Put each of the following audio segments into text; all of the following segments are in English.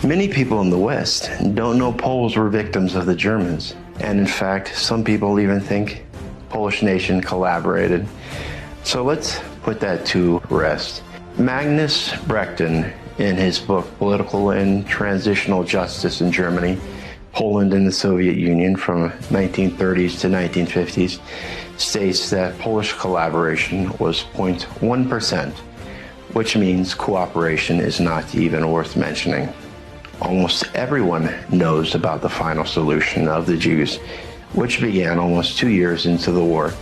Many people in the West don't know Poles were victims of the Germans, and in fact, some people even think Polish nation collaborated. So let's put that to rest. Magnus Breckton, in his book Political and Transitional Justice in Germany, Poland and the Soviet Union from 1930s to 1950s, states that Polish collaboration was 0.1%, which means cooperation is not even worth mentioning. Almost everyone knows about the final solution of the Jews, which began almost 2 years into the war.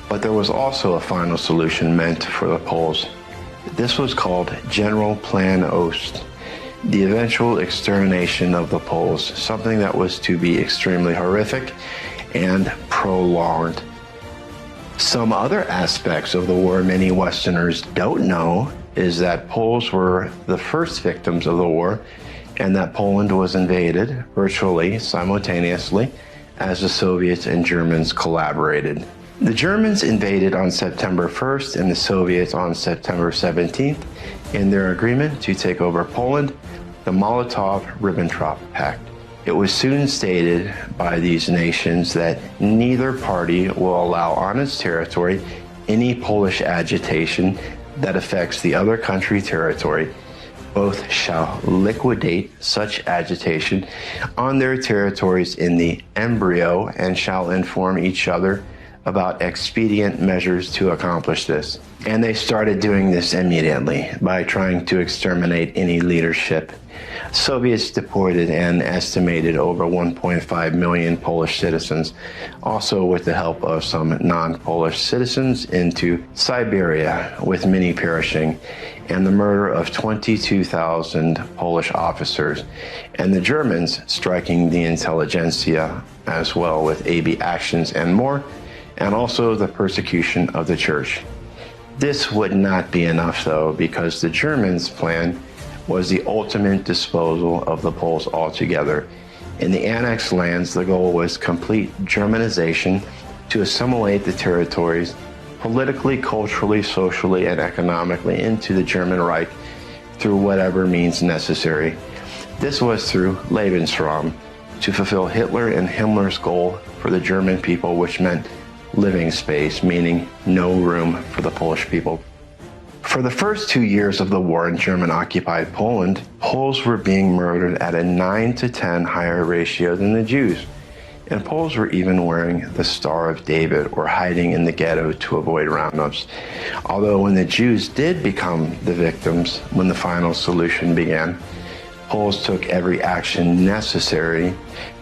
But there was also a final solution meant for the Poles. This was called General Plan Ost, the eventual extermination of the Poles, something that was to be extremely horrific and prolonged. Some other aspects of the war many Westerners don't know is that Poles were the first victims of the war, and that Poland was invaded virtually simultaneously as the Soviets and Germans collaborated. The Germans invaded on September 1st and the Soviets on September 17th in their agreement to take over Poland, the Molotov-Ribbentrop Pact. It was soon stated by these nations that neither party will allow on its territory any Polish agitation that affects the other country territory. Both shall liquidate such agitation on their territories in the embryo and shall inform each other about expedient measures to accomplish this. And they started doing this immediately by trying to exterminate any leadership. Soviets deported an estimated over 1.5 million Polish citizens, also with the help of some non-Polish citizens, into Siberia, with many perishing, and the murder of 22,000 Polish officers, and the Germans striking the intelligentsia as well with AB actions and more, and also the persecution of the church. This would not be enough, though, because the Germans' plan was the ultimate disposal of the Poles altogether. In the annexed lands, the goal was complete Germanization to assimilate the territories politically, culturally, socially, and economically into the German Reich through whatever means necessary. This was through Lebensraum, to fulfill Hitler and Himmler's goal for the German people, which meant living space, meaning no room for the Polish people. For the first 2 years of the war in German-occupied Poland, Poles were being murdered at a 9 to 10 higher ratio than the Jews. And Poles were even wearing the Star of David or hiding in the ghetto to avoid roundups. Although when the Jews did become the victims, when the final solution began, Poles took every action necessary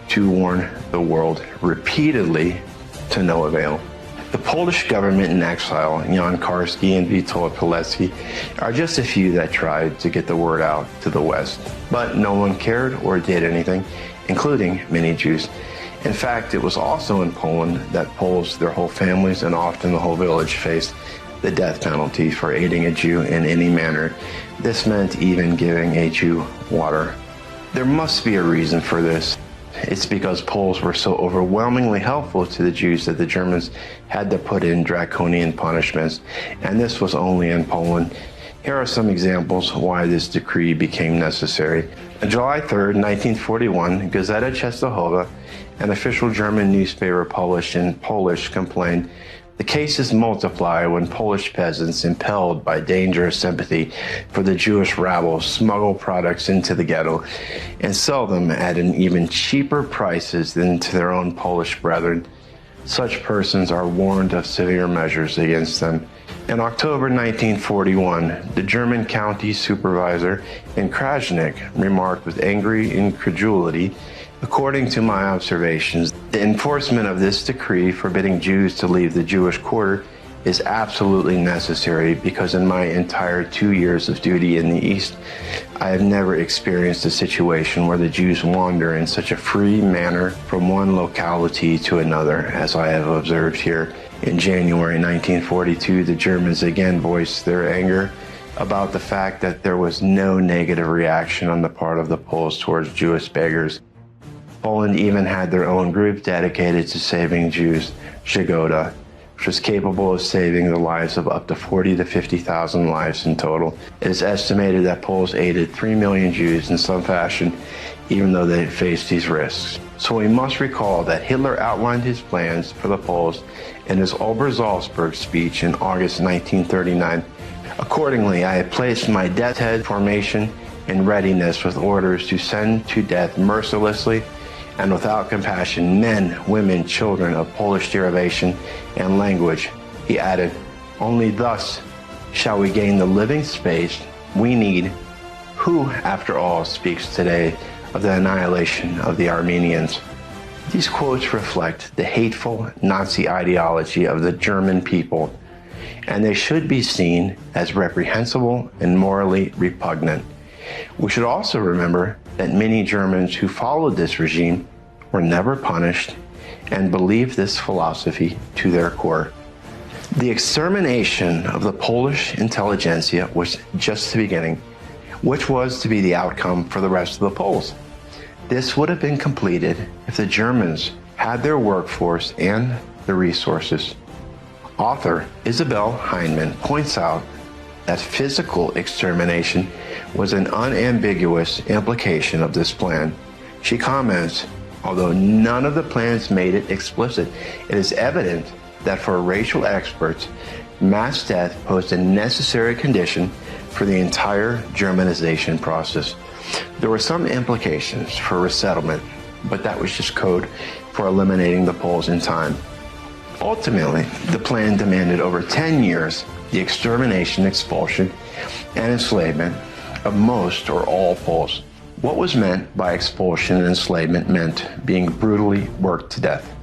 to warn the world repeatedly to no avail. The Polish government in exile, Jan Karski and Witold Pilecki, are just a few that tried to get the word out to the West. But no one cared or did anything, including many Jews. In fact, it was also in Poland that Poles, their whole families, and often the whole village faced the death penalty for aiding a Jew in any manner. This meant even giving a Jew water. There must be a reason for this. It's because Poles were so overwhelmingly helpful to the Jews that the Germans had to put in draconian punishments, and this was only in Poland. Here are some examples why this decree became necessary. On July 3rd, 1941, Gazeta Częstochowa, an official German newspaper published in Polish, complained, "The cases multiply when Polish peasants, impelled by dangerous sympathy for the Jewish rabble, smuggle products into the ghetto and sell them at an even cheaper prices than to their own Polish brethren. Such persons are warned of severe measures against them." In October 1941, the German county supervisor in Krasnik remarked with angry incredulity, "According to my observations, the enforcement of this decree forbidding Jews to leave the Jewish quarter is absolutely necessary because in my entire 2 years of duty in the East, I have never experienced a situation where the Jews wander in such a free manner from one locality to another, as I have observed here." In January 1942, the Germans again voiced their anger about the fact that there was no negative reaction on the part of the Poles towards Jewish beggars. Poland even had their own group dedicated to saving Jews, Jagoda. which was capable of saving the lives of up to 40 to 50,000 lives in total. It is estimated that Poles aided 3 million Jews in some fashion, even though they faced these risks. So we must recall that Hitler outlined his plans for the Poles in his Ober-Salzburg speech in August 1939. Accordingly, I had placed my death head formation in readiness with orders to send to death mercilessly and without compassion men, women, children of Polish derivation and language. He added, only thus shall we gain the living space we need. Who, after all, speaks today of the annihilation of the Armenians? These quotes reflect the hateful Nazi ideology of the German people, and they should be seen as reprehensible and morally repugnant. We should also remember that many Germans who followed this regime were never punished and believed this philosophy to their core. The extermination of the Polish intelligentsia was just the beginning, which was to be the outcome for the rest of the Poles. This would have been completed if the Germans had their workforce and the resources. Author Isabel Heinemann points out that physical extermination was an unambiguous implication of this plan. She comments, although none of the plans made it explicit, it is evident that for racial experts, mass death posed a necessary condition for the entire Germanization process. There were some implications for resettlement, but that was just code for eliminating the Poles in time. Ultimately, the plan demanded over 10 years the extermination, expulsion, and enslavement of most or all Poles. What was meant by expulsion and enslavement meant being brutally worked to death.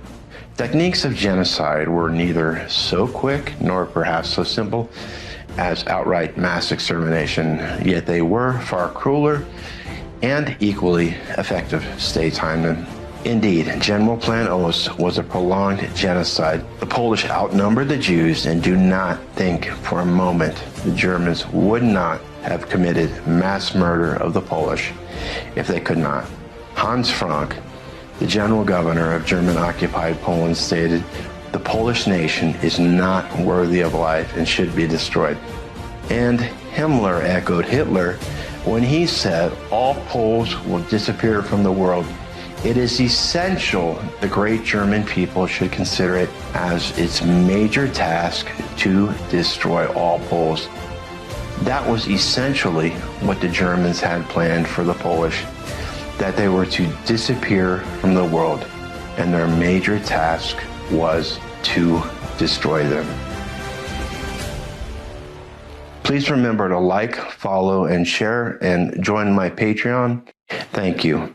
Techniques of genocide were neither so quick nor perhaps so simple as outright mass extermination, yet they were far crueler and equally effective. Stay Heinemann. Indeed, General Plan Ost was a prolonged genocide. The Polish outnumbered the Jews, and do not think for a moment the Germans would not have committed mass murder of the Polish if they could not. Hans Frank, the general governor of German-occupied Poland, stated, "The Polish nation is not worthy of life and should be destroyed." And Himmler echoed Hitler when he said, "All Poles will disappear from the world." It is essential the great German people should consider it as its major task to destroy all Poles. That was essentially what the Germans had planned for the Polish, that they were to disappear from the world, and their major task was to destroy them. Please remember to like, follow, and share, and join my Patreon. Thank you.